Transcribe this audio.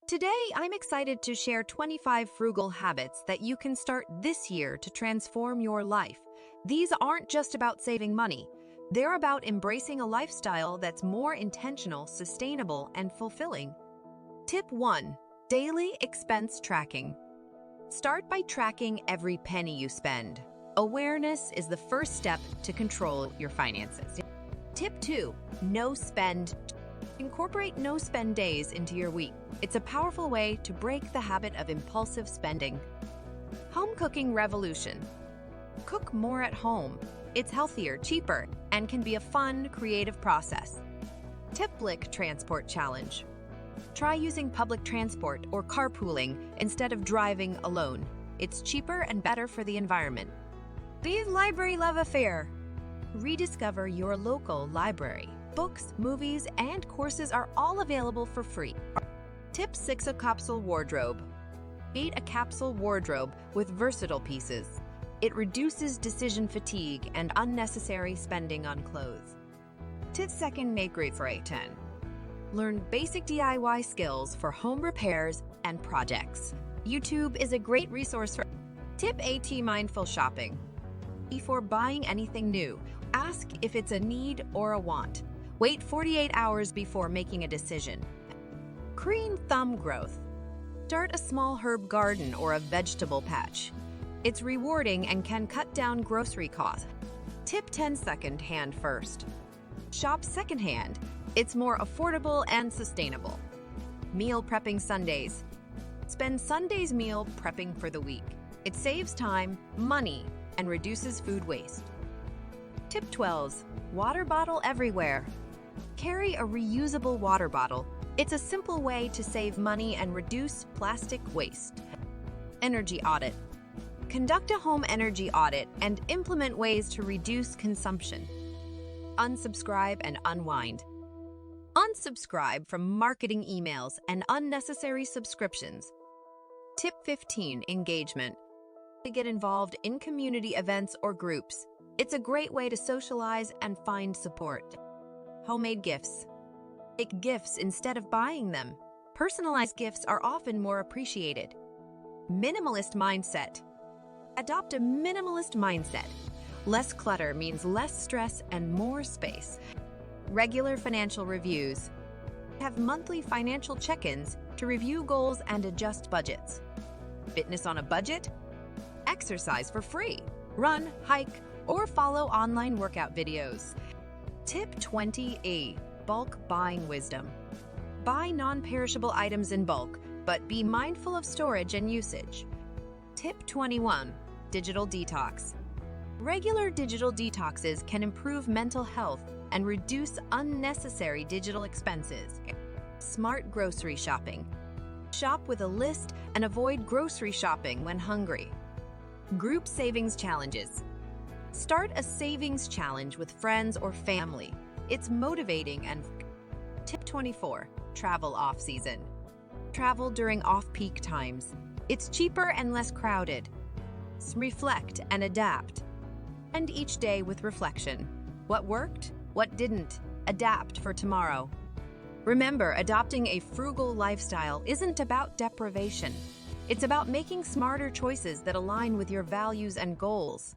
Today, I'm excited to share 25 frugal habits that you can start this year to transform your life. These aren't just about saving money. They're about embracing a lifestyle that's more intentional, sustainable, and fulfilling. Tip 1. Daily expense tracking. Start by tracking every penny you spend. Awareness is the first step to control your finances. Tip 2. No spend. Incorporate no-spend days into your week. It's a powerful way to break the habit of impulsive spending. Home cooking revolution. Cook more at home. It's healthier, cheaper, and can be a fun, creative process. Public transport challenge. Try using public transport or carpooling instead of driving alone. It's cheaper and better for the environment. The library love affair. Rediscover your local library. Books, movies, and courses are all available for free. Tip 6. A capsule wardrobe. Create a capsule wardrobe with versatile pieces. It reduces decision fatigue and unnecessary spending on clothes. Tip 2. Make great for 8-10. Learn basic DIY skills for home repairs and projects. YouTube is a great resource for. Tip 8. Mindful shopping. Before buying anything new, ask if it's a need or a want. Wait 48 hours before making a decision. Green thumb growth. Start a small herb garden or a vegetable patch. It's rewarding and can cut down grocery costs. Tip 10. Second-hand first. Shop secondhand. It's more affordable and sustainable. Meal prepping Sundays. Spend Sunday's meal prepping for the week. It saves time, money, and reduces food waste. Tip 12. Water bottle everywhere. Carry a reusable water bottle. It's a simple way to save money and reduce plastic waste. Energy audit. Conduct a home energy audit and implement ways to reduce consumption. Unsubscribe and unwind. Unsubscribe from marketing emails and unnecessary subscriptions. Tip 15. Engagement. To get involved in community events or groups. It's a great way to socialize and find support. Homemade gifts. Make gifts instead of buying them. Personalized gifts are often more appreciated. Minimalist mindset. Adopt a minimalist mindset. Less clutter means less stress and more space. Regular financial reviews. Have monthly financial check-ins to review goals and adjust budgets. Fitness on a budget? Exercise for free. Run, hike, or follow online workout videos. Tip 20. Bulk buying wisdom. Buy non-perishable items in bulk, but be mindful of storage and usage. Tip 21. Digital detox. Regular digital detoxes can improve mental health and reduce unnecessary digital expenses. Smart grocery shopping. Shop with a list and avoid grocery shopping when hungry. Group savings challenges. Start a savings challenge with friends or family. It's motivating and. Tip 24. Travel off-season. Travel during off-peak times. It's cheaper and less crowded. Reflect and adapt. End each day with reflection. What worked? What didn't? Adapt for tomorrow. Remember, adopting a frugal lifestyle isn't about deprivation. It's about making smarter choices that align with your values and goals.